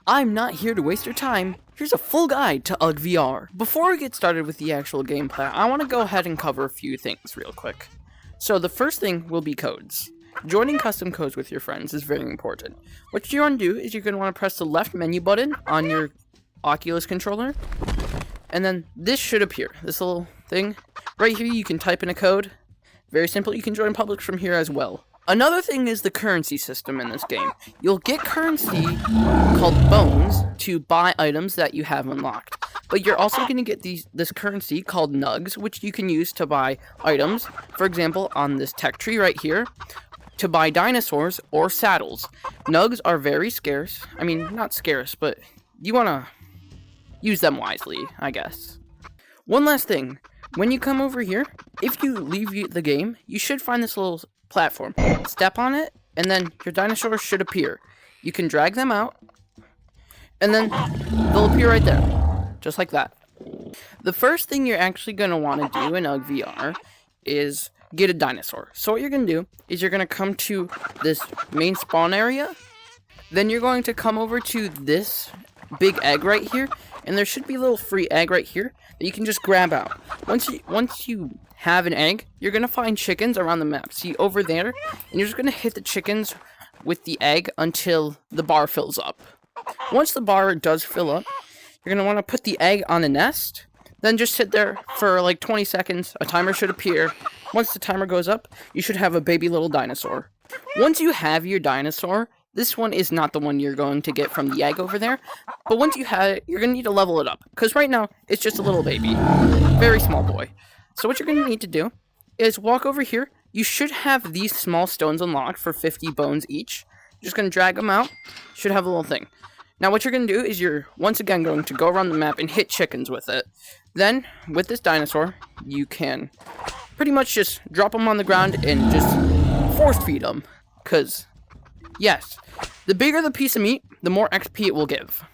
I'm not here to waste your time. Here's a full guide to UG VR. Before we get started with the actual gameplay, I want to go ahead and cover a few things real quick. So the first thing will be codes. Joining custom codes with your friends is very important. What you want to do is you're going to want to press the left menu button on your Oculus controller, and then this should appear. This little thing. Right here you can type in a code. Very simple, you can join public from here as well. Another thing is the currency system in this game. You'll get currency called bones to buy items that you have unlocked. But you're also going to get this currency called nugs, which you can use to buy items. For example, on this tech tree right here, to buy dinosaurs or saddles. Nugs are very scarce. I mean, not scarce, but you want to use them wisely, I guess. One last thing. When you come over here, if you leave the game, you should find this little platform. Step on it, and then your dinosaurs should appear. You can drag them out, and then they'll appear right there. Just like that. The first thing you're actually going to want to do in UG VR is get a dinosaur. So what you're going to do is you're going to come to this main spawn area. Then you're going to come over to this big egg right here. And there should be a little free egg right here that you can just grab out. Once you have an egg, you're going to find chickens around the map. See over there? And you're just going to hit the chickens with the egg until the bar fills up. Once the bar does fill up, you're going to want to put the egg on the nest. Then just sit there for like 20 seconds. A timer should appear. Once the timer goes up, you should have a baby little dinosaur. Once you have your dinosaur, this one is not the one you're going to get from the egg over there. But once you have it, you're going to need to level it up. Because right now, it's just a little baby. Very small boy. So what you're going to need to do is walk over here. You should have these small stones unlocked for 50 bones each. You're just going to drag them out. Should have a little thing. Now what you're going to do is you're once again going to go around the map and hit chickens with it. Then, with this dinosaur, you can pretty much just drop them on the ground and just force feed them. Because, yes, the bigger the piece of meat, the more XP it will give.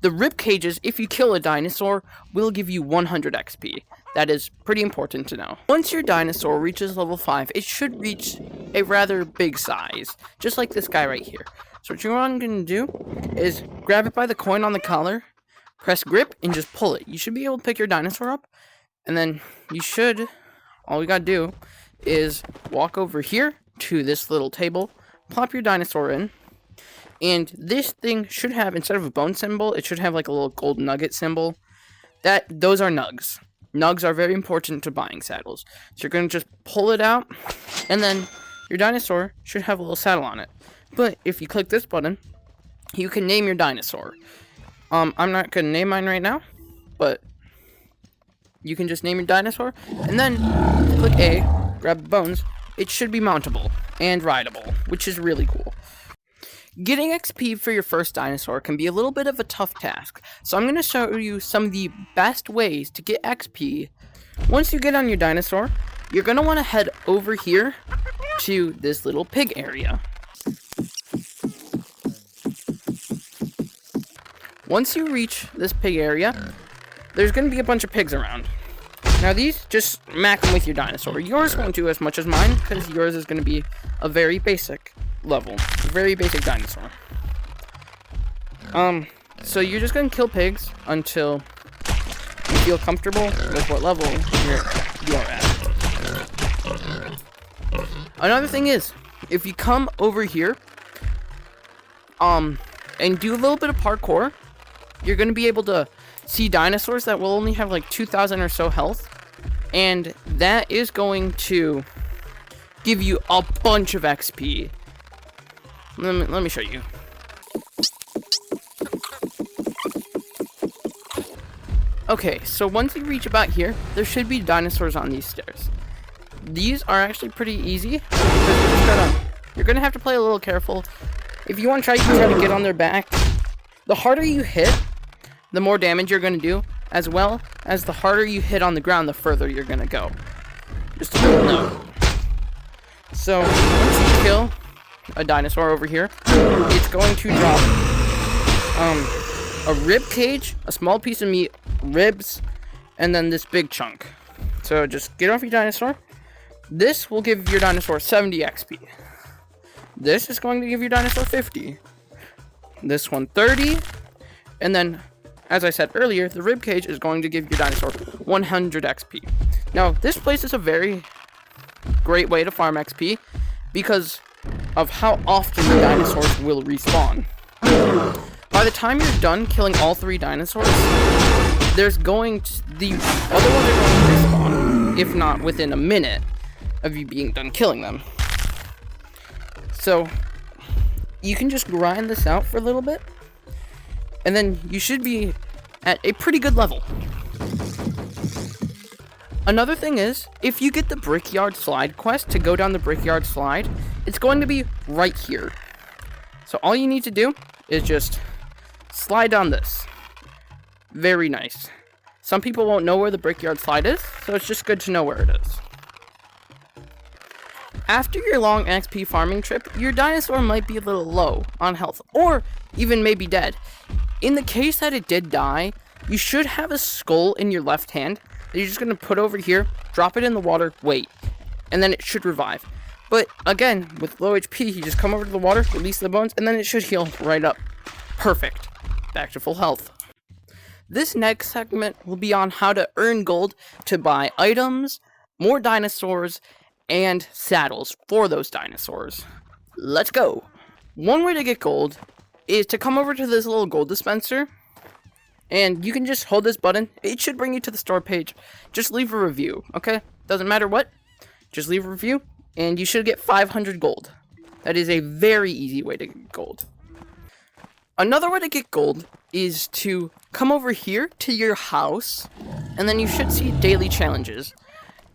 The rib cages, if you kill a dinosaur, will give you 100 XP. That is pretty important to know. Once your dinosaur reaches level 5, it should reach a rather big size. Just like this guy right here. So what you're going to do is grab it by the coin on the collar, press grip, and just pull it. You should be able to pick your dinosaur up. And then you should, all you gotta do is walk over here to this little table, plop your dinosaur in. And this thing should have, instead of a bone symbol, it should have like a little gold nugget symbol. Those are nugs. Nugs are very important to buying saddles. So you're going to just pull it out, and then your dinosaur should have a little saddle on it. But if you click this button, you can name your dinosaur. I'm not going to name mine right now, but you can just name your dinosaur, and then click A, grab the bones. It should be mountable and rideable, which is really cool. Getting XP for your first dinosaur can be a little bit of a tough task, so I'm going to show you some of the best ways to get XP. Once you get on your dinosaur, you're going to want to head over here to this little pig area. Once you reach this pig area, there's going to be a bunch of pigs around. Now these, just smack them with your dinosaur. Yours won't do as much as mine, because yours is going to be a very basic level. Very basic dinosaur. So you're just going to kill pigs until you feel comfortable with what level you're at. Another thing is, if you come over here, and do a little bit of parkour, you're going to be able to see dinosaurs that will only have like 2,000 or so health. And that is going to give you a bunch of XP. Let me show you. Okay, so once you reach about here, there should be dinosaurs on these stairs. These are actually pretty easy. You're going to have to play a little careful. If you want to try, you can try to get on their back. The harder you hit, the more damage you're going to do, as well as the harder you hit on the ground, the further you're going to go. Just a little note. So, once you kill a dinosaur over here, it's going to drop a rib cage, a small piece of meat, ribs, and then this big chunk. So just get off your dinosaur. This will give your dinosaur 70 XP. This is going to give your dinosaur 50. this one 30, and then, as I said earlier, the ribcage is going to give your dinosaur 100 XP. Now, this place is a very great way to farm XP because of how often the dinosaurs will respawn. By the time you're done killing all 3 dinosaurs, the other ones are going to respawn, if not within a minute of you being done killing them. So, you can just grind this out for a little bit, and then you should be at a pretty good level. Another thing is, if you get the Brickyard Slide quest to go down the Brickyard Slide, it's going to be right here. So all you need to do is just slide down this. Very nice. Some people won't know where the Brickyard Slide is, so it's just good to know where it is. After your long XP farming trip, your dinosaur might be a little low on health, or even maybe dead. In the case that it did die, you should have a skull in your left hand that you're just going to put over here, drop it in the water, wait, and then it should revive. But again, with low HP, you just come over to the water, release the bones, and then it should heal right up. Perfect. Back to full health. This next segment will be on how to earn gold to buy items, more dinosaurs, and saddles for those dinosaurs. Let's go. One way to get gold is to come over to this little gold dispenser, and you can just hold this button. It should bring you to the store page. Just leave a review, okay? Doesn't matter what. Just leave a review, and you should get 500 gold. That is a very easy way to get gold. Another way to get gold is to come over here to your house, and then you should see daily challenges.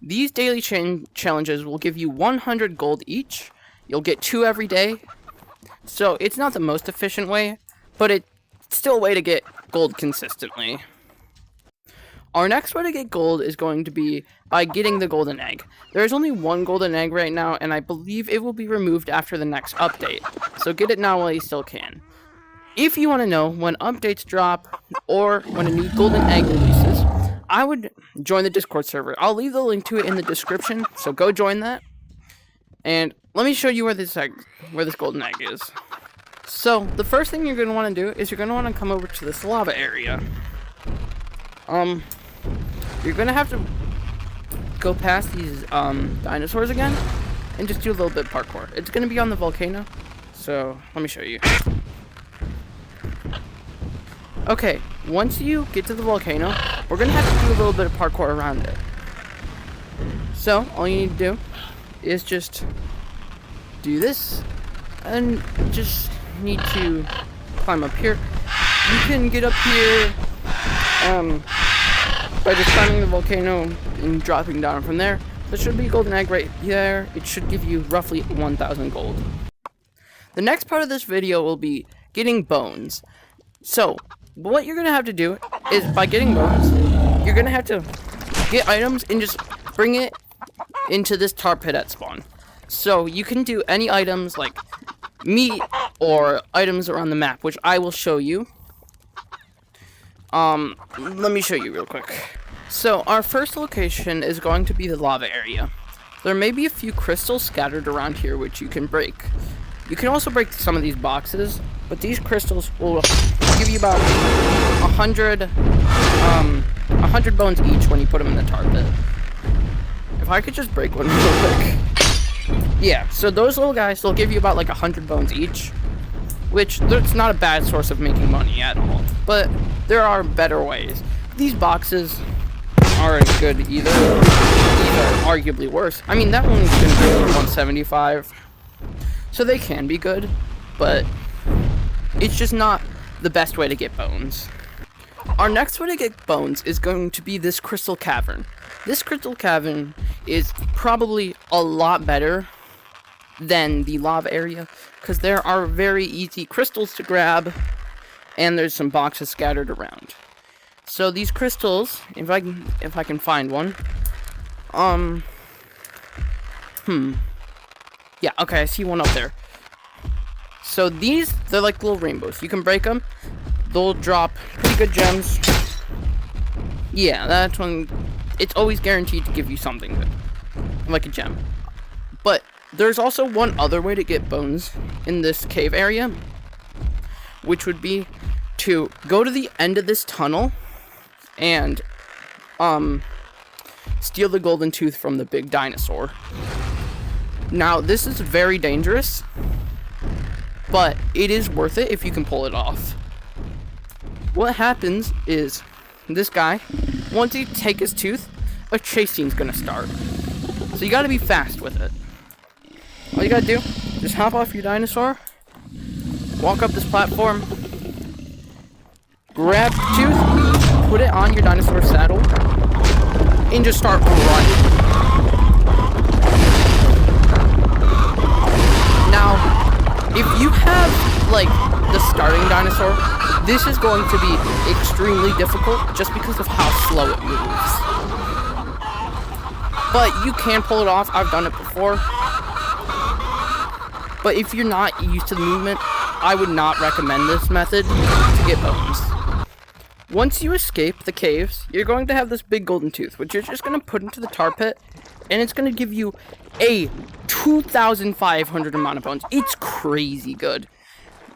These daily challenges will give you 100 gold each. You'll get 2 every day. So it's not the most efficient way, but it's still a way to get gold consistently. Our next way to get gold is going to be by getting the golden egg. There is only 1 golden egg right now, and I believe it will be removed after the next update. So get it now while you still can. If you want to know when updates drop, or when a new golden egg releases, I would join the Discord server. I'll leave the link to it in the description, so go join that. And let me show you where this golden egg is. So, the first thing you're going to want to do is you're going to want to come over to this lava area. You're going to have to go past these dinosaurs again, and just do a little bit of parkour. It's going to be on the volcano, so let me show you. Okay, once you get to the volcano, we're going to have to do a little bit of parkour around it. So, all you need to do is just do this, and just need to climb up here. You can get up here by just climbing the volcano and dropping down from there. There should be a golden egg right there. It should give you roughly 1,000 gold. The next part of this video will be getting bones. So, what you're going to have to do is, by getting bones, you're going to have to get items and just bring it into this tar pit at spawn. So, you can do any items like meat or items around the map, which I will show you. Let me show you real quick. So, our first location is going to be the lava area. There may be a few crystals scattered around here which you can break. You can also break some of these boxes, but these crystals will give you about 100 bones each when you put them in the tar pit. If I could just break one real quick. Yeah, so those little guys, they'll give you about like 100 bones each, which it's not a bad source of making money at all, but there are better ways. These boxes aren't good either arguably worse. I mean, that one's gonna be 175, so they can be good, but it's just not the best way to get bones. Our next way to get bones is going to be this crystal cavern. This crystal cavern is probably a lot better than the lava area, because there are very easy crystals to grab, and there's some boxes scattered around. So these crystals, if I can find one, yeah, okay, I see one up there. So these, they're like little rainbows. You can break them. They'll drop pretty good gems. Yeah, that's one. It's always guaranteed to give you something good, like a gem. But there's also one other way to get bones in this cave area. which would be to go to the end of this tunnel and steal the golden tooth from the big dinosaur. Now, this is very dangerous, but it is worth it if you can pull it off. What happens is, this guy, once you take his tooth, a chase scene's gonna start. So you gotta be fast with it. All you gotta do, just hop off your dinosaur, walk up this platform, grab the tooth, put it on your dinosaur saddle, and just start running. Now, if you have, like, the starting dinosaur, this is going to be extremely difficult just because of how slow it moves. But you can pull it off. I've done it before. But if you're not used to the movement, I would not recommend this method to get bones. Once you escape the caves, you're going to have this big golden tooth, which you're just going to put into the tar pit, and it's going to give you a 2,500 amount of bones. It's crazy good.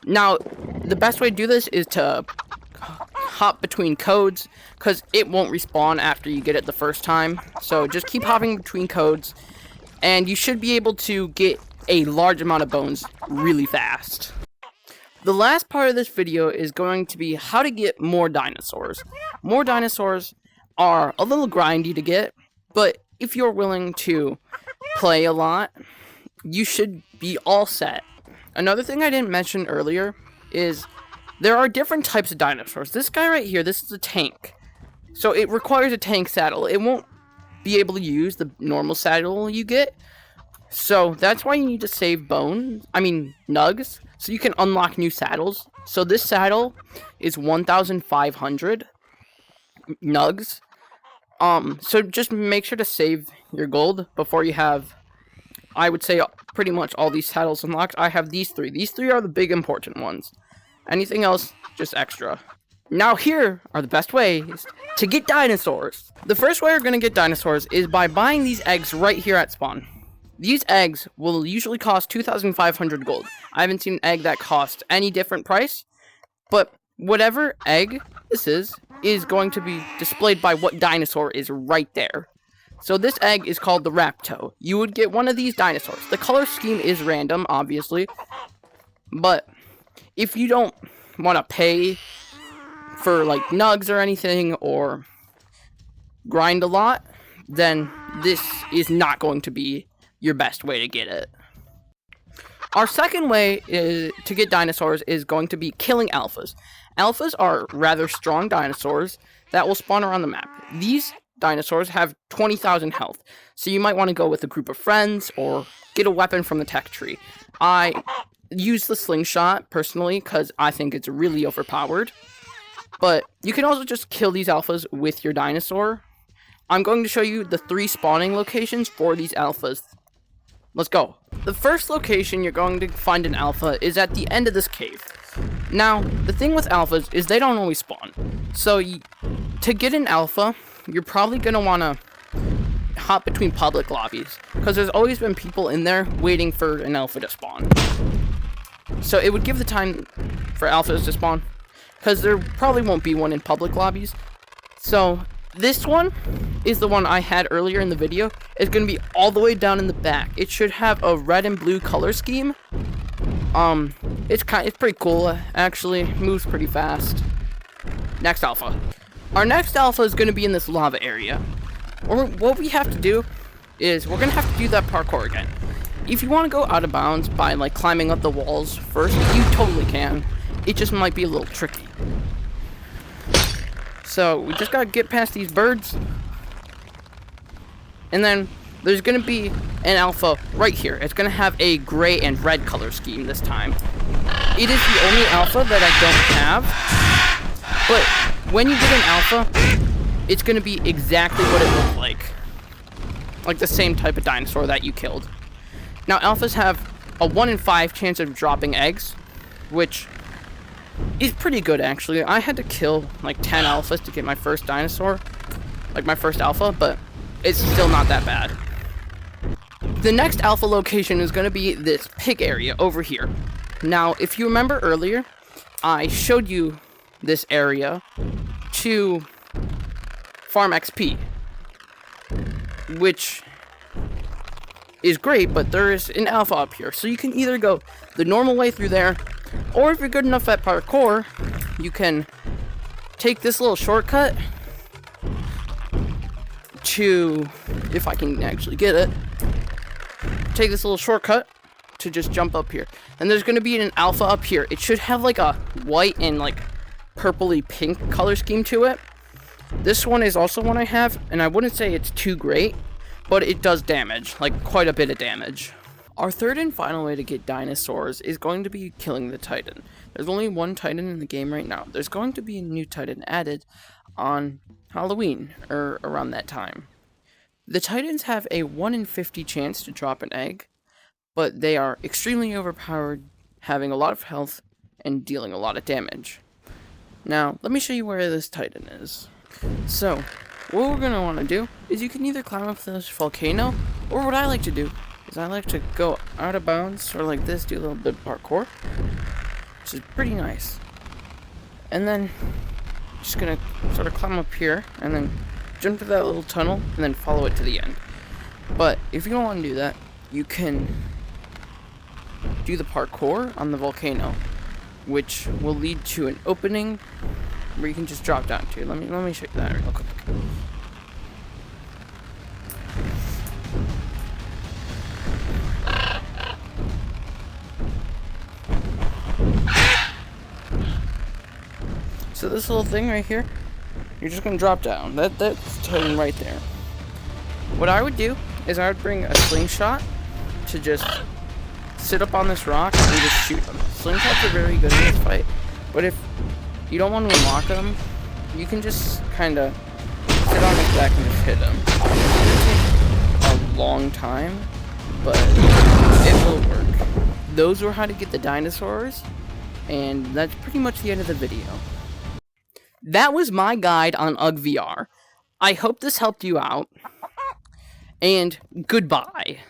Now, the best way to do this is to hop between codes, because it won't respawn after you get it the first time. So just keep hopping between codes, and you should be able to get a large amount of bones really fast. The last part of this video is going to be how to get more dinosaurs. More dinosaurs are a little grindy to get, but if you're willing to play a lot, you should be all set. Another thing I didn't mention earlier is there are different types of dinosaurs. This guy right here, this is a tank. So it requires a tank saddle. It won't be able to use the normal saddle you get. So that's why you need to save nugs, so you can unlock new saddles. So this saddle is 1,500 nugs. So just make sure to save your gold before you have, I would say, pretty much all these saddles unlocked. I have these three. These three are the big important ones. Anything else, just extra. Now here are the best ways to get dinosaurs. The first way you're going to get dinosaurs is by buying these eggs right here at spawn. These eggs will usually cost 2,500 gold. I haven't seen an egg that costs any different price, but whatever egg this is going to be displayed by what dinosaur is right there. So this egg is called the Rapto. You would get one of these dinosaurs. The color scheme is random, obviously, but if you don't want to pay for like nugs or anything or grind a lot, then this is not going to be your best way to get it. Our second way to get dinosaurs is going to be killing alphas. Alphas are rather strong dinosaurs that will spawn around the map. These dinosaurs have 20,000 health, so you might want to go with a group of friends or get a weapon from the tech tree. I use the slingshot personally because I think it's really overpowered, but you can also just kill these alphas with your dinosaur. I'm going to show you the 3 spawning locations for these alphas. Let's go. The first location you're going to find an alpha is at the end of this cave. Now, the thing with alphas is they don't always spawn. So, to get an alpha, you're probably going to want to hop between public lobbies, because there's always been people in there waiting for an alpha to spawn. So, it would give the time for alphas to spawn, because there probably won't be one in public lobbies. So, this one is the one I had earlier in the video. It's going to be all the way down in the back. It should have a red and blue color scheme. It's pretty cool, actually. Moves pretty fast. Next alpha. Our next alpha is going to be in this lava area. What we have to do is we're going to have to do that parkour again. If you want to go out of bounds by like climbing up the walls first, you totally can. It just might be a little tricky. So, we just gotta get past these birds. And then, there's gonna be an alpha right here. It's gonna have a gray and red color scheme this time. It is the only alpha that I don't have. But, when you get an alpha, it's gonna be exactly what it looked like. Like the same type of dinosaur that you killed. Now, alphas have a 1 in 5 chance of dropping eggs, which is pretty good, actually. I had to kill like 10 alphas to get my first dinosaur, like my first alpha, but it's still not that bad. The next alpha location is going to be this pig area over here. Now, if you remember earlier, I showed you this area to farm XP, which is great, but there is an alpha up here. So you can either go the normal way through there, or if you're good enough at parkour, you can take this little shortcut to, if I can actually get it, take this little shortcut to just jump up here. And there's going to be an alpha up here. It should have like a white and like purpley pink color scheme to it. This one is also one I have, and I wouldn't say it's too great, but it does damage, like quite a bit of damage. Our third and final way to get dinosaurs is going to be killing the Titan. There's only one Titan in the game right now. There's going to be a new Titan added on Halloween, or around that time. The Titans have a 1 in 50 chance to drop an egg, but they are extremely overpowered, having a lot of health, and dealing a lot of damage. Now, let me show you where this Titan is. So, what we're going to want to do is you can either climb up this volcano, or what I like to do is I like to go out of bounds, or like this, do a little bit of parkour, which is pretty nice. And then, just going to sort of climb up here, and then jump to that little tunnel, and then follow it to the end. But, if you don't want to do that, you can do the parkour on the volcano, which will lead to an opening where you can just drop down to. Let me show you that real quick. So this little thing right here, you're just gonna drop down. That's Titan right there. What I would do is I would bring a slingshot to just sit up on this rock and just shoot them. Slingshots are very good in this fight, but if you don't want to unlock them, you can just kind of sit on his back and just hit him. It's gonna take a long time, but it will work. Those were how to get the dinosaurs, and that's pretty much the end of the video. That was my guide on UGVR. I hope this helped you out, and goodbye.